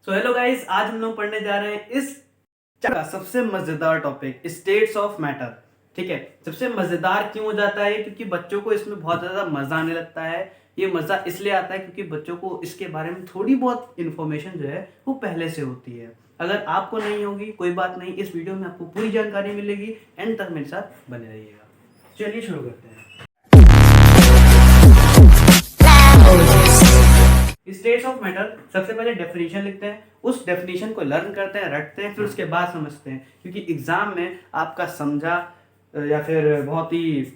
So hello guys, आज हम लोग पढ़ने जा रहे हैं इस का सबसे मजेदार टॉपिक स्टेट्स ऑफ मैटर। ठीक है, सबसे मजेदार क्यों हो जाता है? क्योंकि बच्चों को इसमें बहुत ज्यादा मजा आने लगता है। ये मजा इसलिए आता है क्योंकि बच्चों को इसके बारे में थोड़ी बहुत इन्फॉर्मेशन जो है वो पहले से होती है। अगर आपको नहीं होगी कोई बात नहीं, इस वीडियो में आपको पूरी जानकारी मिलेगी। एंड तक मेरे साथ बने रहिएगा। चलिए शुरू करते हैं। स्टेट्स ऑफ मैटर, सबसे पहले डेफिनेशन लिखते हैं, उस डेफिनेशन को लर्न करते हैं, रटते हैं, फिर उसके बाद समझते हैं। क्योंकि एग्जाम में आपका समझा या फिर बहुत ही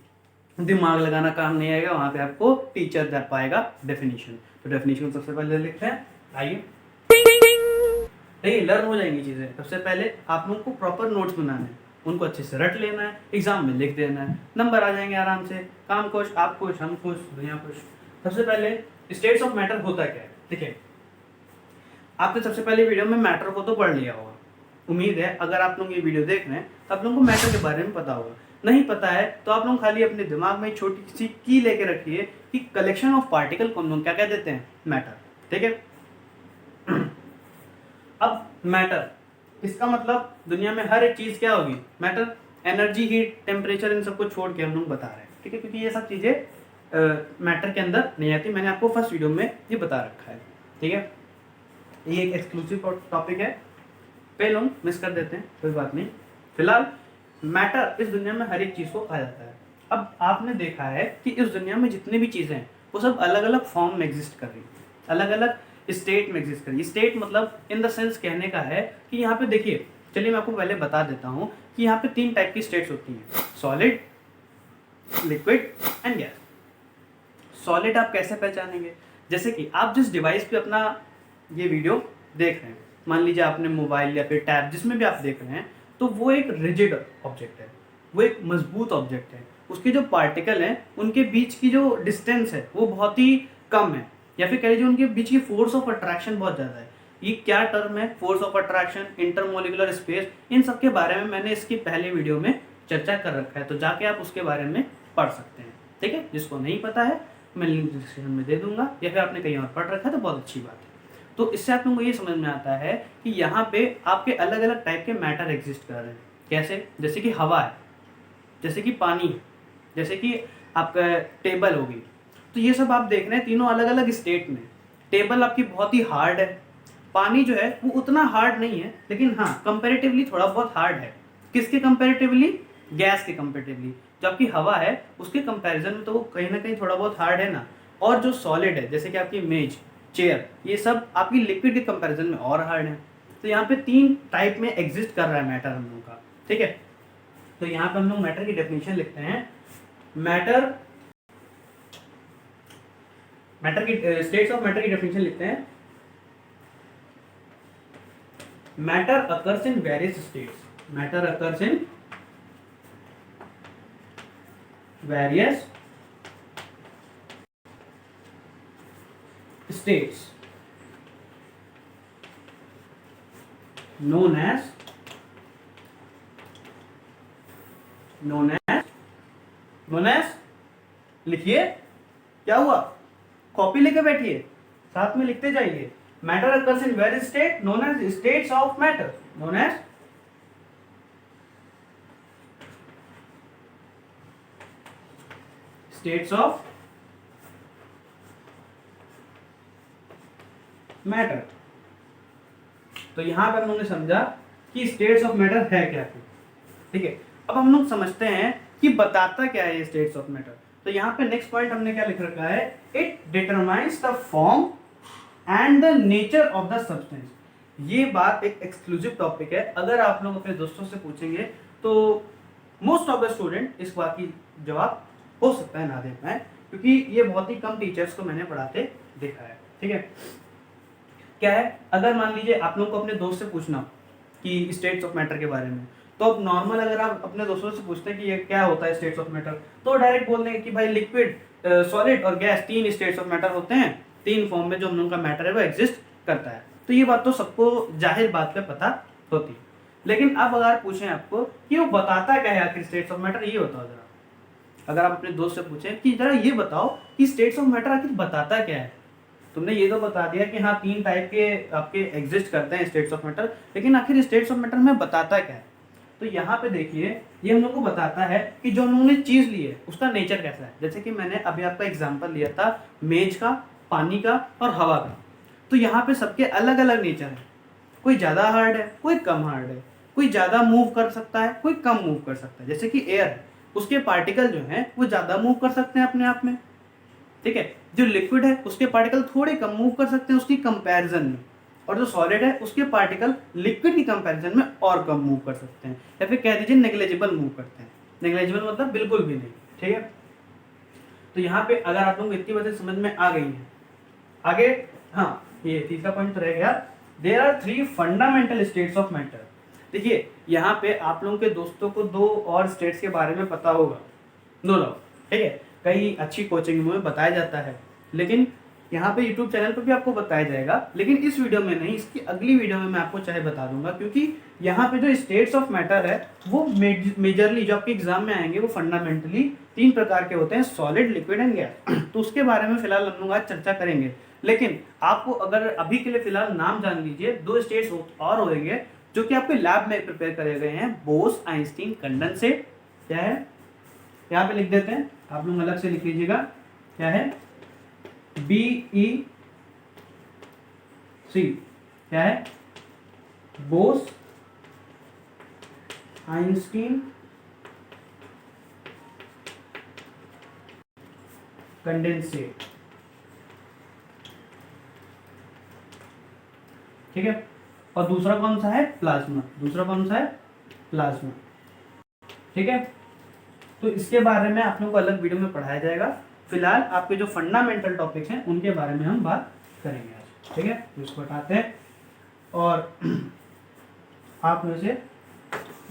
दिमाग लगाना काम नहीं आएगा, वहां पे आपको टीचर दे पाएगा डेफिनेशन। तो डेफिनेशन सबसे पहले लिखते हैं। आइए, देखिए लर्न हो जाएंगी चीज़ें। सबसे पहले आप लोगों को प्रॉपर नोट्स बनाने हैं, उनको अच्छे से रट लेना है, एग्जाम में लिख देना है, नंबर आ जाएंगे आराम से। काम खुश, आप खुश, हम खुश, दुनिया खुश। सबसे पहले स्टेट्स ऑफ मैटर होता क्या है? देखिए, आपने सबसे पहले वीडियो में मैटर को तो पढ़ लिया होगा। उम्मीद है अगर आप लोग ये वीडियो देख रहे हैं तो आप लोगों को मैटर के बारे में पता होगा। नहीं पता है तो आप लोग खाली अपने दिमाग में छोटी सी की लेके रखिए कि कलेक्शन ऑफ पार्टिकल को हम लोग क्या कह देते हैं? मैटर। ठीक है, अब मैटर, इसका मतलब दुनिया में हर एक चीज क्या होगी? मैटर। एनर्जी, हीट, टेम्परेचर, इन सबको छोड़ के हम लोग बता रहे हैं। ठीक है, क्योंकि ये सब चीजें मैटर के अंदर नहीं आती। मैंने आपको फर्स्ट वीडियो में ये बता रखा है। ठीक है, ये एक एक्सक्लूसिव टॉपिक है, पे लोग मिस कर देते हैं, कोई बात नहीं। फिलहाल मैटर इस दुनिया में हर एक चीज को कहा जाता है। अब आपने देखा है कि इस दुनिया में जितनी भी चीजें हैं वो सब अलग अलग फॉर्म में एग्जिस्ट कर रही है, अलग अलग स्टेट में एग्जिस्ट कर रही है। स्टेट मतलब इन द सेंस कहने का है कि यहाँ पे देखिए, चलिए मैं आपको पहले बता देता हूँ कि यहाँ पे 3 टाइप की स्टेट्स होती हैं: solid, liquid and gas. Solid आप कैसे पहचानेंगे? जैसे कि आप जिस डिवाइस पे अपना ये वीडियो देख रहे हैं, मान लीजिए आपने मोबाइल या फिर टैब, जिसमें भी आप देख रहे हैं, तो वो एक रिजिड ऑब्जेक्ट है, वो एक मजबूत ऑब्जेक्ट है। उसके जो पार्टिकल हैं उनके बीच की जो डिस्टेंस है वो बहुत ही कम है, या फिर कह लीजिए उनके बीच की फोर्स ऑफ अट्रैक्शन बहुत ज़्यादा है। ये क्या टर्म है? Force of attraction, intermolecular space, इन सब के बारे में मैंने इसकी पहले वीडियो में चर्चा कर रखा है, तो जाके आप उसके बारे में पढ़ सकते हैं। ठीक है, जिसको नहीं पता है मैं लिंक डिस्क्रिप्शन में दे दूंगा, या फिर आपने कहीं और पढ़ रखा है तो बहुत अच्छी बात है। तो इससे आप लोगों को ये समझ में आता है कि यहाँ पे आपके अलग अलग टाइप के मैटर एग्जिस्ट कर रहे हैं। कैसे? जैसे कि हवा है, जैसे कि पानी है, जैसे कि आपका टेबल होगी। तो ये सब आप देख रहे हैं तीनों अलग अलग स्टेट में। टेबल आपकी बहुत ही हार्ड है, पानी जो है वो उतना हार्ड नहीं है, लेकिन हाँ कंपेरेटिवली थोड़ा बहुत हार्ड है। किसके कंपेरेटिवली? गैस के कंपेरेटिवली। जो आपकी हवा है उसके कंपैरिजन में तो वो कहीं ना कहीं थोड़ा बहुत हार्ड है ना। और जो सॉलिड है, जैसे कि आपकी मेज, चेयर, ये सब आपकी लिक्विड के कंपैरिजन में और हार्ड है। तो यहाँ पे 3 टाइप में एग्जिस्ट कर रहा है मैटर हम लोग का। ठीक है, तो यहाँ पे हम लोग मैटर की डेफिनेशन लिखते हैं। मैटर की स्टेट्स ऑफ मैटर की डेफिनेशन लिखते हैं। Matter occurs in various states. Matter occurs in various states known as लिखिए, क्या हुआ? कॉपी लेके बैठिए, साथ में लिखते जाइए। Matter occurs in various state known as states of matter, known as states of matter. तो यहां पर हम लोगों ने समझा कि स्टेट्स ऑफ मैटर है क्या। ठीक है, अब हम लोग समझते हैं कि बताता क्या है ये स्टेट्स ऑफ मैटर। तो यहाँ पे नेक्स्ट पॉइंट हमने क्या लिख रखा है? It determines the form and the nature of the substance. ये बात एक एक्सक्लूसिव टॉपिक है। अगर आप लोग अपने दोस्तों से पूछेंगे तो मोस्ट ऑफ द स्टूडेंट इस बात की जवाब हो सकता है ना दे पाए, क्योंकि ये बहुत ही कम टीचर्स को मैंने पढ़ाते देखा है। ठीक है, क्या है? अगर मान लीजिए आप लोग को अपने दोस्त से पूछना कि स्टेट्स ऑफ मैटर के बारे में, तो अब नॉर्मल अगर आप अपने दोस्तों से पूछते हैं कि ये क्या होता है स्टेट्स ऑफ मैटर, तो डायरेक्ट बोल देंगे कि भाई लिक्विड, सॉलिड और गैस 3 स्टेट्स ऑफ मैटर होते हैं। 3 फॉर्म में जो हम लोगों का मैटर है वो एग्जिस्ट करता है। तो ये बात तो सबको जाहिर बात पे पता होती है। लेकिन अब अगर पूछें आपको कि वो बताता क्या है आखिर स्टेट्स ऑफ मैटर, ये बताओ जरा। अगर आप अपने दोस्त से पूछें कि जरा ये बताओ कि स्टेट्स ऑफ मैटर आखिर बताता क्या है, तुमने ये तो बता दिया कि हाँ 3 टाइप के आपके एग्जिस्ट करते हैं स्टेट्स ऑफ मैटर, लेकिन आखिर स्टेट्स ऑफ मैटर में बताता क्या है? तो यहाँ पे देखिए ये हम लोग को बताता है कि जो उन्होंने चीज़ ली है उसका नेचर कैसा है। जैसे कि मैंने अभी आपका एग्जांपल लिया था मेज का, पानी का और हवा का। तो यहाँ पे सबके अलग अलग नेचर है, कोई ज़्यादा हार्ड है, कोई कम हार्ड है, कोई ज़्यादा मूव कर सकता है, कोई कम मूव कर सकता है। जैसे कि एयर है, उसके पार्टिकल जो हैं वो ज़्यादा मूव कर सकते हैं अपने आप में, ठीक है। जो लिक्विड है उसके पार्टिकल थोड़े कम मूव कर सकते हैं उसकी कंपैरिजन में, और जो सॉलिड है उसके पार्टिकल लिक्विड की कंपैरिजन में और कम मूव कर सकते हैं, या फिर कह दीजिए नेग्लेजिबल मूव करते हैं। नेग्लेजिबल मतलब बिल्कुल भी नहीं, ठीक है। तो यहाँ पे अगर आप लोग इतनी बातें समझ में आ गई हैं, आगे हाँ ये तीसरा पॉइंट तो रह गया, there are 3 fundamental states of matter. देखिए यहाँ पे आप लोगों के दोस्तों को 2 और स्टेट्स के बारे में पता होगा, नो डाउट, ठीक है। कई अच्छी कोचिंग में बताया जाता है, लेकिन यहाँ पे यूट्यूब चैनल पर भी आपको बताया जाएगा, लेकिन इस वीडियो में नहीं, इसकी अगली वीडियो में मैं आपको चाहे बता दूंगा, क्योंकि यहाँ पे जो स्टेट्स ऑफ मैटर है वो मेजरली जो आपके एग्जाम में आएंगे वो फंडामेंटली 3 प्रकार के होते हैं, सॉलिड, लिक्विड एंड गैस। तो उसके बारे में फिलहाल हम लोग आज चर्चा करेंगे, लेकिन आपको अगर अभी के लिए फिलहाल नाम जान लीजिए, 2 स्टेट्स और होंगे जो कि आपके लैब में प्रिपेयर करे गए हैं, बोस आइंस्टीन कंडेंसेट, क्या है यहाँ पे लिख देते हैं, आप लोग अलग से लिख लीजिएगा, क्या है BEC, क्या है बोस आइंस्टीन कंडेंसेट, ठीक है। और दूसरा कौन सा है? प्लाज्मा। दूसरा कौन सा है? प्लाज्मा, ठीक है। तो इसके बारे में आप लोगों को अलग वीडियो में पढ़ाया जाएगा, फिलहाल आपके जो फंडामेंटल टॉपिक्स हैं उनके बारे में हम बात करेंगे आज, ठीक है। तो इसको हटाते हैं, और आप में से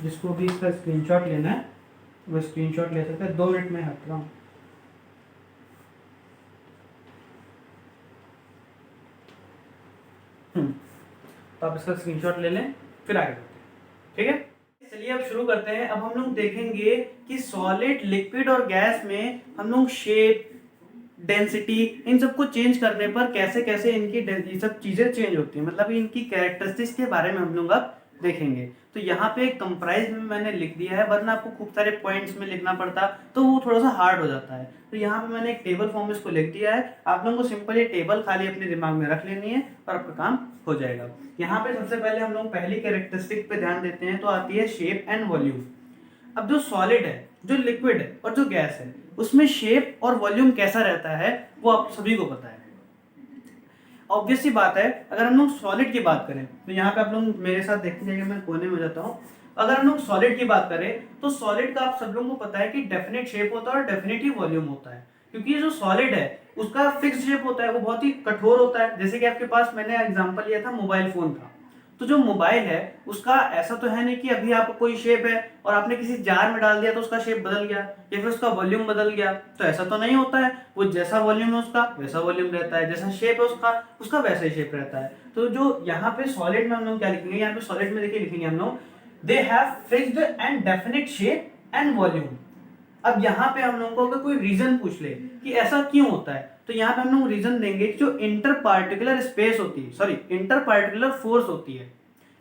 जिसको भी इसका स्क्रीनशॉट लेना है वो स्क्रीनशॉट ले सकते हैं। 2 मिनट में हट रहा हूँ। तो आप इसका स्क्रीनशॉट ले लें, फिर आगे बढ़ते हैं, ठीक है। चलिए अब शुरू करते हैं। अब हम लोग देखेंगे कि सॉलिड, लिक्विड और गैस में हम लोग शेप, डेंसिटी, इन सबको चेंज करने पर कैसे कैसे इनकी ये सब चीज़ें चेंज होती हैं, मतलब इनकी कैरेक्टरिस्टिक्स के बारे में हम लोग अब देखेंगे। तो यहाँ पे कंप्राइज में मैंने लिख दिया है, वरना आपको खूब सारे पॉइंट्स में लिखना पड़ता तो वो थोड़ा सा हार्ड हो जाता है। तो यहाँ पे मैंने एक टेबल फॉर्म में इसको लिख दिया है, आप लोगों को सिंपल ये टेबल खाली अपने दिमाग में रख लेनी है और आपका काम हो जाएगा। यहाँ पे सबसे पहले हम लोग पहली कैरेक्टरिस्टिक पे ध्यान देते हैं, तो आती है शेप एंड वॉल्यूम। अब जो सॉलिड है, जो लिक्विड है और जो गैस है, उसमें शेप और वॉल्यूम कैसा रहता है वो आप सभी को पता है। ऑब्वियस सी बात है, अगर हम लोग सॉलिड की बात करें तो यहाँ पे आप लोग मेरे साथ देखते जाइए, मैं कोने में हो जाता हूँ। अगर हम लोग सॉलिड की बात करें तो सॉलिड का आप सब लोगों को पता है कि डेफिनेट शेप होता है और डेफिनेट ही वॉल्यूम होता है, क्योंकि जो सॉलिड है उसका फिक्स शेप होता है, वो बहुत ही कठोर होता है। जैसे कि आपके पास मैंने एग्जांपल लिया था मोबाइल फोन का, तो जो मोबाइल है उसका ऐसा तो है नहीं कि अभी आपको कोई शेप है और आपने किसी जार में डाल दिया तो उसका शेप बदल गया या फिर उसका वॉल्यूम बदल गया, तो ऐसा तो नहीं होता है। वो जैसा वॉल्यूम है उसका वैसा वॉल्यूम रहता है, जैसा शेप है उसका उसका वैसा ही शेप रहता है। तो जो यहाँ पे सॉलिड में हम लोग क्या लिखेंगे, यहाँ पे सॉलिड में देखिए लिखेंगे हम लोग they have fixed and definite shape and volume. अब यहाँ पे हम लोगों को अगर कोई रीजन पूछ ले कि ऐसा क्यों होता है, तो यहाँ पे हम लोग रीजन देंगे कि जो इंटर पार्टिकुलर स्पेस होती है, सॉरी इंटर पार्टिकुलर फोर्स होती है।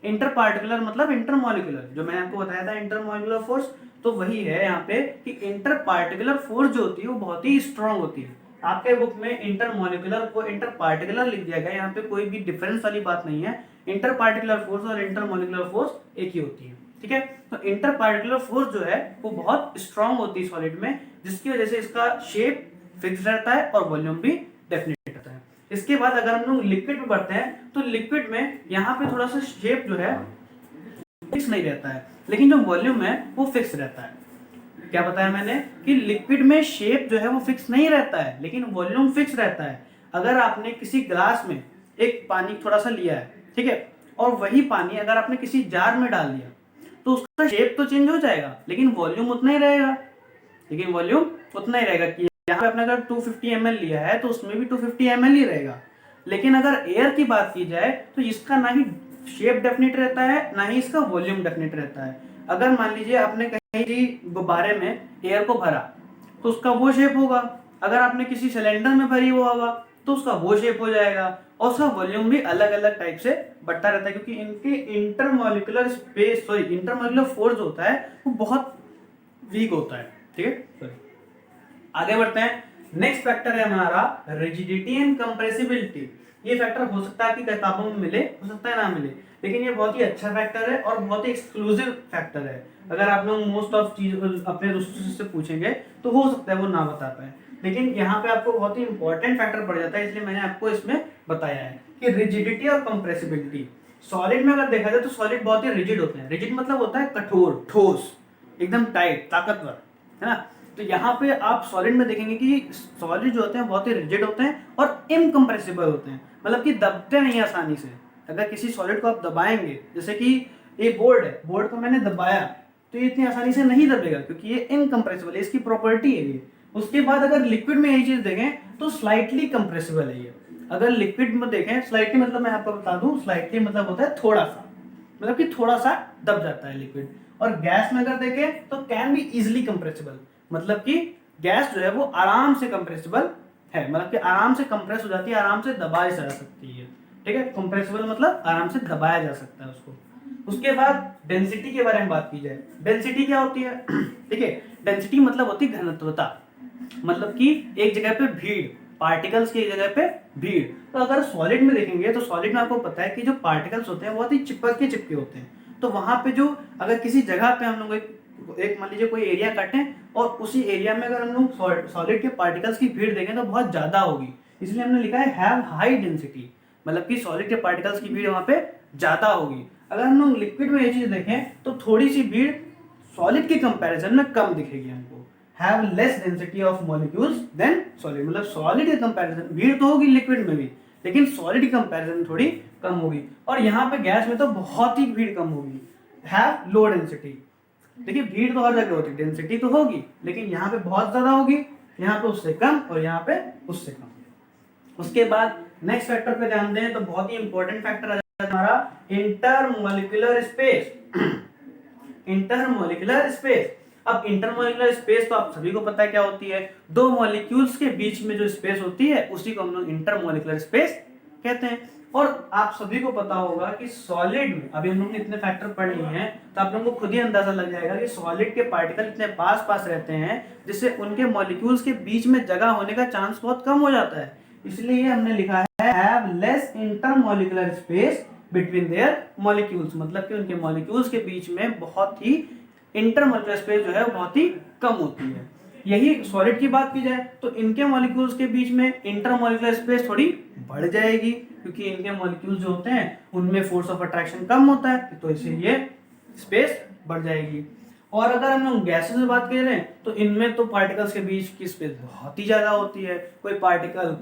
इंटर पार्टिकुलर मतलब इंटरमॉलिक्यूलर, जो मैंने आपको बताया था इंटरमॉलिक्यूलर फोर्स, तो वही है यहाँ पे कि इंटर पार्टिकुलर फोर्स जो होती है वो बहुत ही स्ट्रांग होती है। आपके बुक में इंटरमॉलिक्यूलर को इंटर पार्टिकुलर लिख दिया गया, यहाँ पे कोई भी डिफरेंस वाली बात नहीं है। इंटर पार्टिकुलर फोर्स और इंटरमॉलिक्यूलर फोर्स एक ही होती है, ठीक है। तो इंटर पार्टिकुलर फोर्स जो है वो बहुत स्ट्रांग होती है सॉलिड में, जिसकी वजह से इसका शेप फिक्स रहता है और वॉल्यूम भी डेफिनेट रहता है। इसके बाद अगर हम लोग लिक्विड में बढ़ते हैं तो लिक्विड में यहाँ पे थोड़ा सा शेप जो है फिक्स नहीं रहता है, लेकिन जो वॉल्यूम है वो फिक्स रहता है। क्या बताया मैंने कि लिक्विड में शेप जो है वो फिक्स नहीं रहता है, लेकिन वॉल्यूम फिक्स रहता है। अगर आपने किसी ग्लास में एक पानी थोड़ा सा लिया है, ठीक है, और वही पानी अगर आपने किसी जार में डाल दिया तो उसका शेप तो चेंज हो जाएगा, लेकिन वॉल्यूम उतना ही रहेगा। लेकिन वॉल्यूम उतना ही रहेगा कि यहाँ पे आपने अगर 250 ml लिया है तो उसमें भी 250 ml ही रहेगा। लेकिन अगर एयर की बात की जाए तो इसका ना ही शेप डेफिनेट रहता है ना ही इसका वॉल्यूम डेफिनेट रहता है। अगर मान लीजिए आपने कहीं भी गुब्बारे में एयर को भरा तो उसका वो शेप होगा, अगर आपने किसी सिलेंडर में भरी वो हवा तो उसका वो शेप हो जाएगा और उसका वॉल्यूम भी अलग अलग टाइप से बढ़ता रहता है, क्योंकि इनके इंटरमोलिकुलर फोर्स होता है वो बहुत वीक होता है। ठीक है, आगे बढ़ते हैं। नेक्स्ट फैक्टर है हमारा रिजिडिटी एंड कंप्रेसिबिलिटी। ये फैक्टर हो सकता है आपकी किताबों में मिले, हो सकता है ना मिले, लेकिन ये बहुत ही अच्छा फैक्टर है और बहुत ही एक्सक्लूसिव फैक्टर है। अगर आप लोग मोस्ट ऑफ चीज अपने दोस्तों से पूछेंगे तो हो सकता है वो ना बता पाए, लेकिन यहाँ पे आपको बहुत ही इंपॉर्टेंट फैक्टर पड़ जाता है, इसलिए मैंने आपको इसमें बताया है कि रिजिडिटी और कंप्रेसिबिलिटी। सॉलिड में अगर देखा जाए तो सॉलिड बहुत ही रिजिड होते हैं। रिजिड मतलब होता है कठोर, ठोस, एकदम टाइट, ताकतवर, है ना। तो यहाँ पे आप सॉलिड में देखेंगे कि सॉलिड जो होते हैं बहुत ही रिजिड होते हैं और इनकम्प्रेसिबल होते हैं, मतलब कि दबते नहीं आसानी से। अगर किसी सॉलिड को आप दबाएंगे, जैसे कि ये बोर्ड है, बोर्ड को मैंने दबाया तो ये इतनी आसानी से नहीं दबेगा क्योंकि ये इनकम्प्रेसिबल है, इसकी प्रॉपर्टी है ये। उसके बाद अगर लिक्विड में यही चीज देखें तो स्लाइटली कंप्रेसिबल है ये। अगर लिक्विड में देखें, स्लाइटली मतलब मैं आपको बता दूं, स्लाइटली मतलब होता है थोड़ा सा, मतलब कि थोड़ा सा दब जाता है लिक्विड। और गैस में अगर देखें तो कैन बी इजिली कंप्रेसिबल, मतलब कि गैस जो है वो आराम से कंप्रेसिबल है, मतलब कि आराम से कंप्रेस हो जाती है, आराम से दबाई जा सकती है। ठीक है, कंप्रेसिबल मतलब आराम से दबाया जा सकता है उसको। उसके बाद डेंसिटी के बारे में बात की जाए, डेंसिटी क्या होती है? ठीक है, डेंसिटी मतलब होती है घनत्वता, मतलब कि एक जगह पे भीड़, पार्टिकल्स की एक जगह पे भीड़। तो अगर सॉलिड में देखेंगे तो सॉलिड में आपको पता है कि जो पार्टिकल्स होते हैं बहुत ही चिपके चिपके होते हैं। तो वहां पे जो अगर किसी जगह पे हम लोग एक मान लीजिए कोई एरिया काटें और उसी एरिया में अगर हम लोग सॉलिड के पार्टिकल्स की भीड़ देखें तो बहुत ज्यादा होगी, इसलिए हमने लिखा है हैव हाई डेंसिटी, मतलब कि सॉलिड के पार्टिकल्स की भीड़ वहां पे ज्यादा होगी। अगर हम लोग लिक्विड में ये चीज देखें तो थोड़ी सी भीड़ सॉलिड के कंपैरिजन में कम दिखेगी हमको। Have less density of molecules than solid, मतलब सॉलिड के कंपैरिजन भीड़ तो होगी लिक्विड में भी, लेकिन सॉलिड के कंपैरिजन थोड़ी कम होगी। और यहाँ पे गैस में तो बहुत ही भीड़ कम होगी। हैव लो डेंसिटी, देखिए भीड़ तो हर जगह होती है, डेंसिटी तो होगी, लेकिन यहाँ पे बहुत ज्यादा होगी, यहाँ पे उससे कम और यहाँ पे उससे कम। उसके बाद नेक्स्ट फैक्टर पे ध्यान दें तो बहुत ही इंपॉर्टेंट फैक्टर आ जाता है हमारा इंटरमॉलिक्यूलर स्पेस। इंटरमॉलिक्यूलर स्पेस, अब इंटरमॉलिक्यूलर स्पेस तो आप सभी को पता है क्या होती है, दो मॉलिक्यूल्स के बीच में जो स्पेस होती है उसी को हम लोग इंटरमॉलिक्यूलर स्पेस कहते हैं। और आप सभी को पता होगा कि सॉलिड में, अभी हम लोग ने इतने फैक्टर पढ़ लिए हैं तो आप लोगों को खुद ही अंदाजा लग जाएगा कि सॉलिड के पार्टिकल इतने पास पास रहते हैं जिससे उनके मॉलिक्यूल्स के बीच में जगह होने का चांस बहुत कम हो जाता है। इसलिए हमने लिखा है have less intermolecular space between their molecules, मतलब कि उनके मॉलिक्यूल्स के बीच में बहुत ही इंटरमॉलिक्यूलर स्पेस जो है बहुत ही कम होती है। यही सॉलिड की बात की जाए तो इनके मॉलिक्यूल्स के बीच में इंटरमॉलिक्यूलर स्पेस थोड़ी बढ़ जाएगी, क्योंकि इनके मॉलिक्यूल्स जो होते हैं उनमें फोर्स ऑफ अट्रैक्शन कम होता है, तो इसीलिए स्पेस बढ़ जाएगी। और अगर हम लोग गैसेस में बात करें तो इनमें तो पार्टिकल्स के बीच की स्पेस बहुत ही ज्यादा होती है। कोई पार्टिकल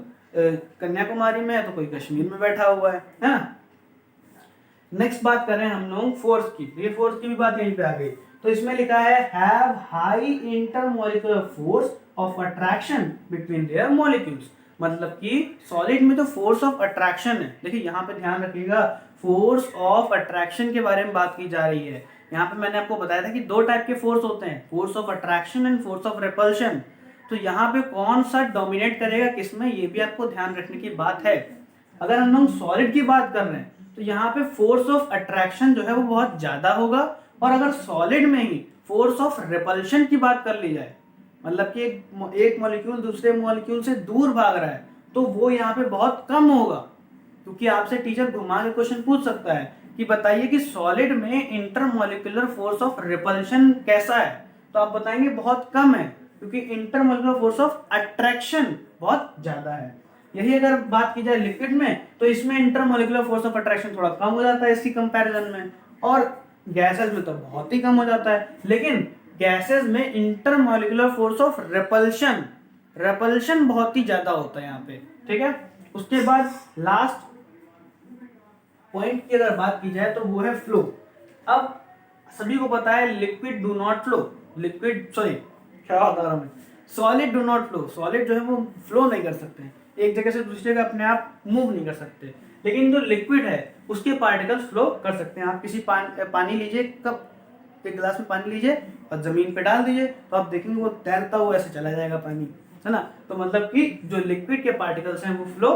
कन्याकुमारी में है तो कोई कश्मीर में बैठा हुआ है ना। नेक्स्ट बात करें हम लोग फोर्स की, ये फोर्स की भी बात यहीं पे आ गई। तो इसमें लिखा है have high intermolecular force of attraction between their molecules, मतलब कि सॉलिड में तो फोर्स ऑफ अट्रैक्शन है। देखिए यहाँ पे ध्यान रखिएगा, फोर्स ऑफ अट्रैक्शन के बारे में बात की जा रही है। यहाँ पे मैंने आपको बताया था कि दो टाइप के फोर्स होते हैं, force of attraction and force of repulsion. तो यहाँ पे कौन सा डोमिनेट करेगा किसमें, ये भी आपको ध्यान रखने की बात है। अगर हम लोग सॉलिड की बात कर रहे हैं तो यहाँ पे फोर्स ऑफ अट्रैक्शन जो है वो बहुत ज्यादा होगा, और अगर सॉलिड में ही फोर्स ऑफ रिपल्शन की बात कर ली जाए, मतलब कि एक मॉलिक्यूल दूसरे मॉलिक्यूल से दूर भाग रहा है, तो वो यहाँ पे बहुत कम होगा। क्योंकि आपसे टीचर घुमा के क्वेश्चन पूछ सकता है कि बताइए कि सॉलिड में इंटरमॉलिक्यूलर फोर्स ऑफ रिपल्शन कैसा है, तो आप बताएंगे बहुत कम है, क्योंकि इंटरमॉलिक्यूलर फोर्स ऑफ अट्रैक्शन बहुत ज्यादा है। यही अगर बात की जाए लिक्विड में तो इसमें इंटरमॉलिक्यूलर फोर्स ऑफ अट्रैक्शन थोड़ा कम हो जाता है इसकी कंपैरिजन में, और गैसेस में तो बहुत ही कम हो जाता है। लेकिन गैसेस में इंटरमॉलिक्यूलर फोर्स ऑफ रिपल्शन बहुत ही ज्यादा होता है यहाँ पे। ठीक है, उसके बाद लास्ट पॉइंट की अगर बात की जाए तो वो है फ्लो। अब सभी को पता है liquid do not flow, solid do not flow, solid जो है वो फ्लो नहीं कर सकते, एक जगह से दूसरी जगह अपने आप मूव नहीं कर सकते। लेकिन जो लिक्विड है उसके पार्टिकल्स फ्लो कर सकते हैं। आप किसी पानी लीजिए, कप एक गिलास में पानी लीजिए और जमीन पे डाल दीजिए तो आप देखेंगे वो तैरता हुआ ऐसे चला जाएगा पानी, है ना। तो मतलब कि जो लिक्विड के पार्टिकल्स हैं वो फ्लो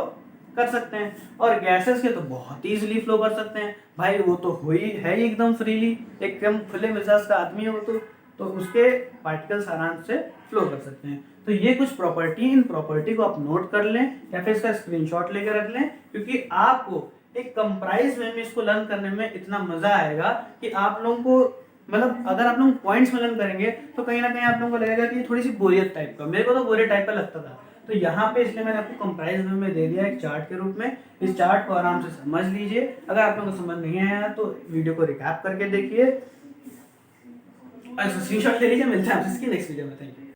कर सकते हैं, और गैसेस के तो बहुत इजीली फ्लो कर सकते हैं भाई, वो तो हो ही है ही एकदम फ्रीली, एकदम खुले मिजाज का आदमी है वो तो उसके पार्टिकल्स आराम से फ्लो कर सकते हैं। तो ये कुछ प्रॉपर्टी, इन प्रॉपर्टी को आप नोट कर लें या फिर इसका स्क्रीनशॉट लेकर रख लें, क्योंकि आपको एक कंप्राइज वे में इसको लर्न करने में इतना मजा आएगा कि आप लोगों को, मतलब अगर आप लोग पॉइंट्स में लर्न करेंगे तो कहीं ना कहीं आप लोगों को लगेगा कि ये थोड़ी सी बोरियत टाइप का, मेरे को तो बोरियत टाइप का लगता था। तो यहाँ पे इसलिए मैंने आपको कंप्राइज वे में दे दिया एक चार्ट के रूप में। इस चार्ट को आराम से समझ लीजिए, अगर आप लोगों को समझ नहीं आया तो वीडियो को रिकैप करके देखिए, स्क्रीनशॉट ले लीजिए। मिलते हैं आपसे इसकी नेक्स्ट वीडियो में। Thank you.